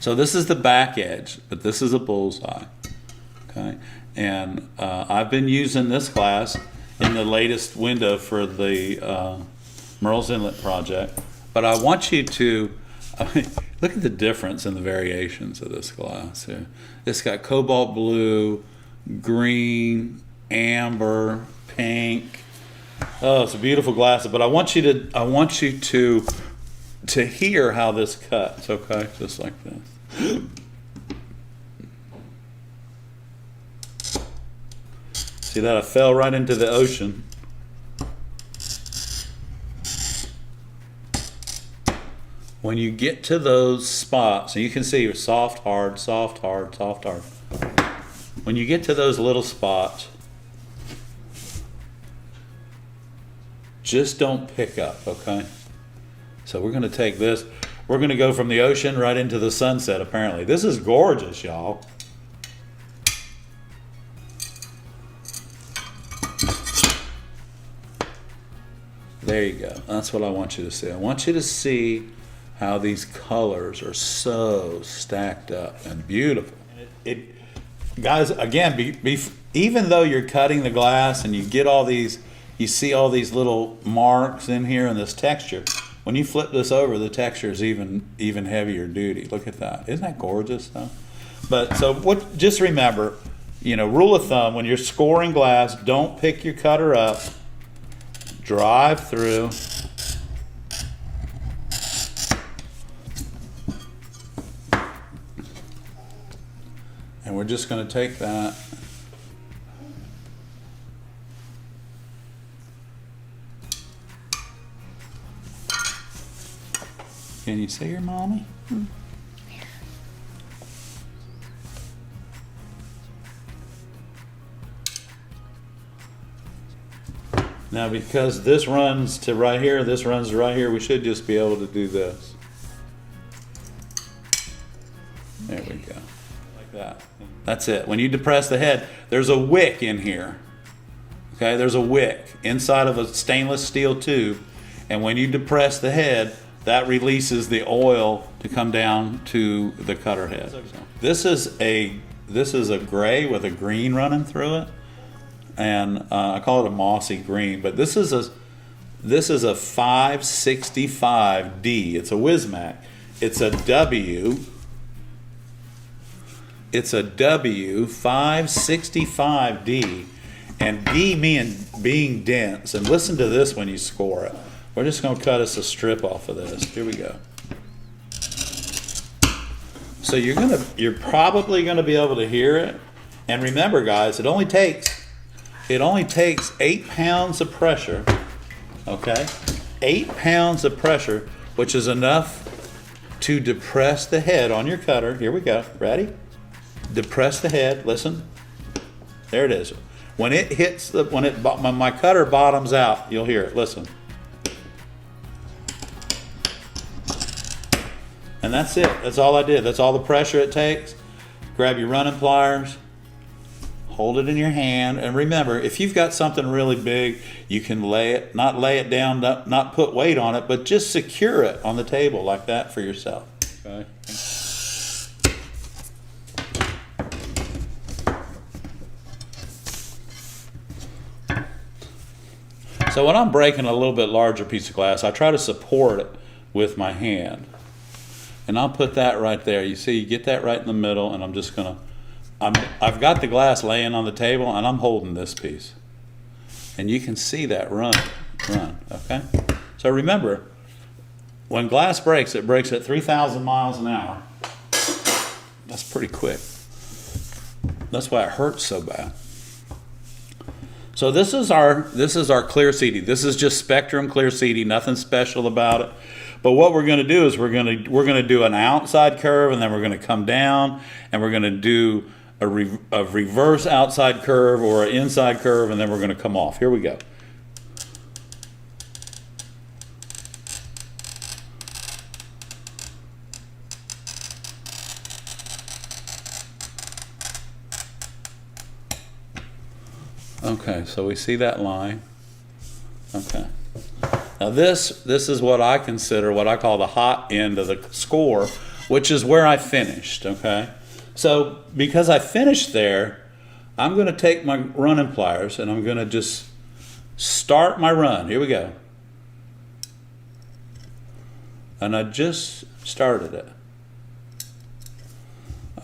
So this is the back edge, but this is a bullseye. Okay, and I've been using this glass in the latest window for the Merle's Inlet project. But I want you to look at the difference in the variations of this glass here. It's got cobalt blue, green, amber, pink. Oh, it's a beautiful glass. But I want you to hear how this cuts. Okay, just like this. See that? I fell right into the ocean. When you get to those spots, and you can see soft, hard, soft, hard, soft, hard. When you get to those little spots, just don't pick up, okay? So we're gonna take this, we're gonna go from the ocean right into the sunset, apparently. This is gorgeous, y'all. There you go. That's what I want you to see. I want you to see how these colors are so stacked up and beautiful. Guys, again, even though you're cutting the glass and you get all these, you see all these little marks in here and this texture, when you flip this over, the texture is even heavier duty. Look at that. Isn't that gorgeous, though? But so just remember, rule of thumb, when you're scoring glass, don't pick your cutter up, drive through. And we're just going to take that. Can you see your mommy? Now, because this runs to right here, this runs to right here, we should just be able to do this. There we go. Like that. That's it. When you depress the head, there's a wick in here. Okay, there's a wick inside of a stainless steel tube. And when you depress the head, that releases the oil to come down to the cutter head. This is a gray with a green running through it. And I call it a mossy green, but this is a 565D. It's a Wismac. It's a W 565D, and D being dense. And listen to this when you score it. We're just going to cut us a strip off of this. Here we go. So you're probably going to be able to hear it. And remember, guys, it only takes 8 pounds of pressure. Okay, 8 pounds of pressure, which is enough to depress the head on your cutter. Here we go. Ready? Depress the head. Listen. There it is. When it hits when my cutter bottoms out, you'll hear it. Listen. And that's it. That's all I did. That's all the pressure it takes. Grab your running pliers. Hold it in your hand, and remember, if you've got something really big, you can not lay it down, not put weight on it, but just secure it on the table like that for yourself. Okay. So when I'm breaking a little bit larger piece of glass, I try to support it with my hand, and I'll put that right there. You see, you get that right in the middle, and I'm just gonna. I've got the glass laying on the table, and I'm holding this piece. And you can see that run, okay? So remember, when glass breaks, it breaks at 3,000 miles an hour. That's pretty quick. That's why it hurts so bad. So this is our clear CD. This is just Spectrum clear CD, nothing special about it. But what we're going to do is we're going to do an outside curve, and then we're going to come down, and we're going to do a reverse outside curve or an inside curve, and then we're going to come off. Here we go. Okay, so we see that line. Okay. Now this is what I consider, what I call the hot end of the score which is where I finished, okay? So because I finished there, I'm going to take my running pliers and I'm going to just start my run. Here we go. And I just started it.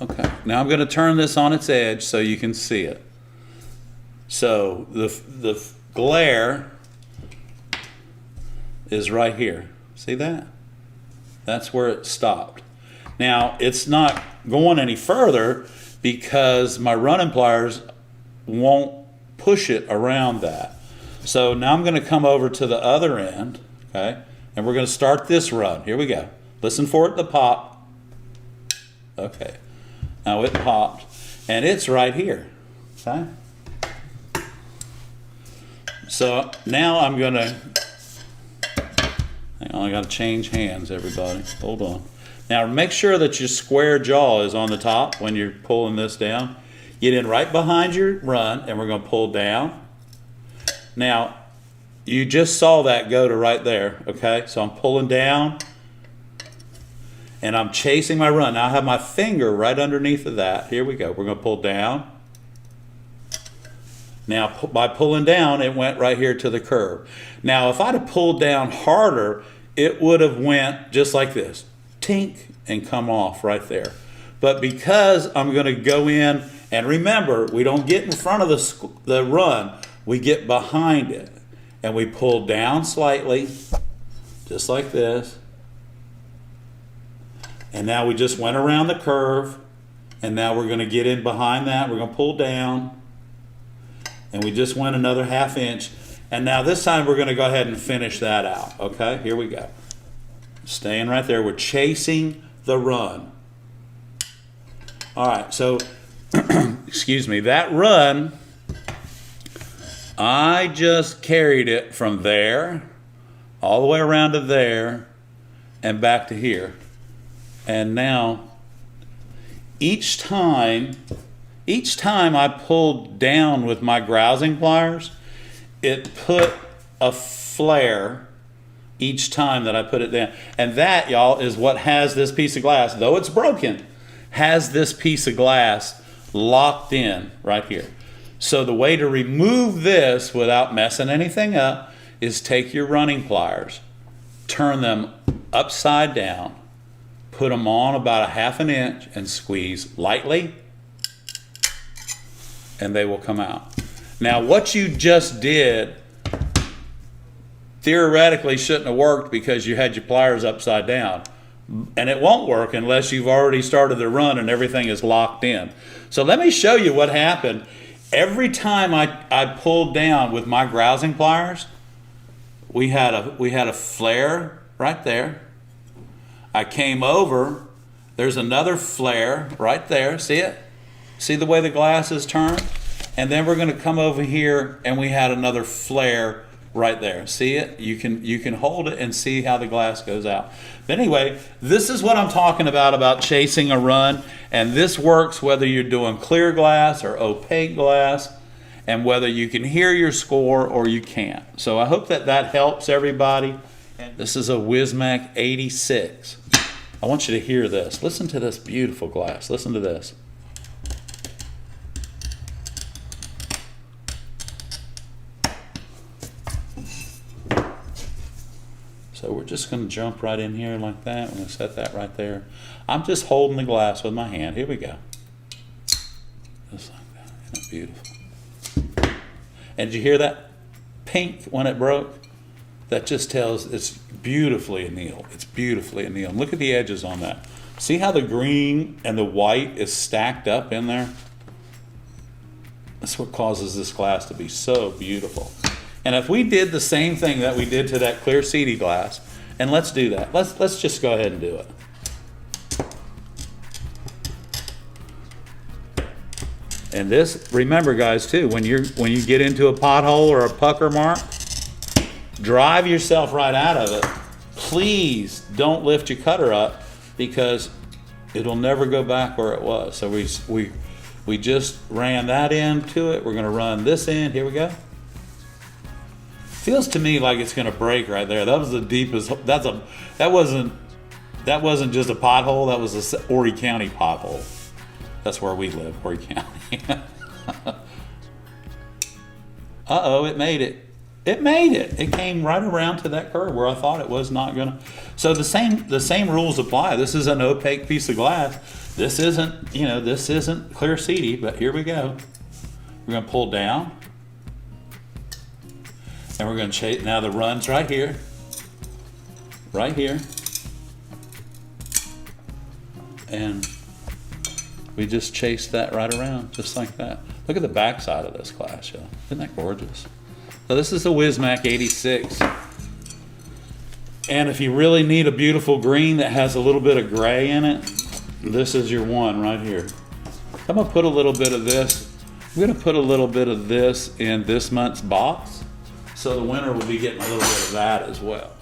Okay, now I'm going to turn this on its edge so you can see it. So the glare is right here. See that? That's where it stopped. Now it's not going any further because my running pliers won't push it around that. So now I'm going to come over to the other end, okay? And we're going to start this run. Here we go. Listen for it to pop. Okay. Now it popped, and it's right here, okay? So now I'm going to, hang on, I got to change hands, everybody. Hold on. Now make sure that your square jaw is on the top when you're pulling this down. Get in right behind your run, and we're going to pull down. Now, you just saw that go to right there, okay? So I'm pulling down, and I'm chasing my run. Now I have my finger right underneath of that. Here we go. We're going to pull down. Now, by pulling down, it went right here to the curve. Now, if I'd have pulled down harder, it would have went just like this. Tink, and come off right there. But because I'm going to go in, and remember, we don't get in front of the run. We get behind it. And we pull down slightly, just like this. And now we just went around the curve. And now we're going to get in behind that. We're going to pull down. And we just went another ½ inch. And now this time we're going to go ahead and finish that out. Okay, here we go. Staying right there. We're chasing the run. All right, so, excuse me, that run, I just carried it from there, all the way around to there, and back to here. And now, each time I pulled down with my grousing pliers, it put a flare each time that I put it down. And that, y'all, is what has this piece of glass, though it's broken, has this piece of glass locked in right here. So the way to remove this without messing anything up is take your running pliers, turn them upside down, put them on about ½ inch and squeeze lightly, and they will come out. Now what you just did theoretically shouldn't have worked because you had your pliers upside down. And it won't work unless you've already started the run and everything is locked in. So let me show you what happened. Every time I pulled down with my grousing pliers, we had a flare right there. I came over, there's another flare right there. See it? See the way the glass is turned? And then we're going to come over here and we had another flare right there. See it? You can hold it and see how the glass goes out. But anyway, this is what I'm talking about chasing a run. And this works whether you're doing clear glass or opaque glass, and whether you can hear your score or you can't. So I hope that helps everybody. This is a Wismac 86. I want you to hear this. Listen to this beautiful glass. Listen to this. So we're just going to jump right in here like that. We're going to set that right there. I'm just holding the glass with my hand. Here we go. Just like that. Isn't that beautiful? And did you hear that pink when it broke? That just tells it's beautifully annealed. It's beautifully annealed. Look at the edges on that. See how the green and the white is stacked up in there? That's what causes this glass to be so beautiful. And if we did the same thing that we did to that clear CD glass, and let's do that. Let's just go ahead and do it. And this, remember guys too, when you get into a pothole or a pucker mark, drive yourself right out of it. Please don't lift your cutter up because it'll never go back where it was. So we just ran that into it. We're going to run this in. Here we go. Feels to me like it's going to break right there. That was the deepest. That wasn't That wasn't just a pothole, that was a Horry County pothole. That's where we live, Horry County. Uh-oh, it made it. It made it. It came right around to that curve where I thought it was not gonna. So the same rules apply. This is an opaque piece of glass. This isn't, you know, this isn't clear CD, but here we go. We're gonna pull down. And we're gonna chase, now the run's right here. Right here. And we just chase that right around, just like that. Look at the back side of this glass, y'all. Isn't that gorgeous? So this is the Wismac 86. And if you really need a beautiful green that has a little bit of gray in it, this is your one right here. I'm gonna put a little bit of this. We're gonna put a little bit of this in this month's box. So the winner will be getting a little bit of that as well.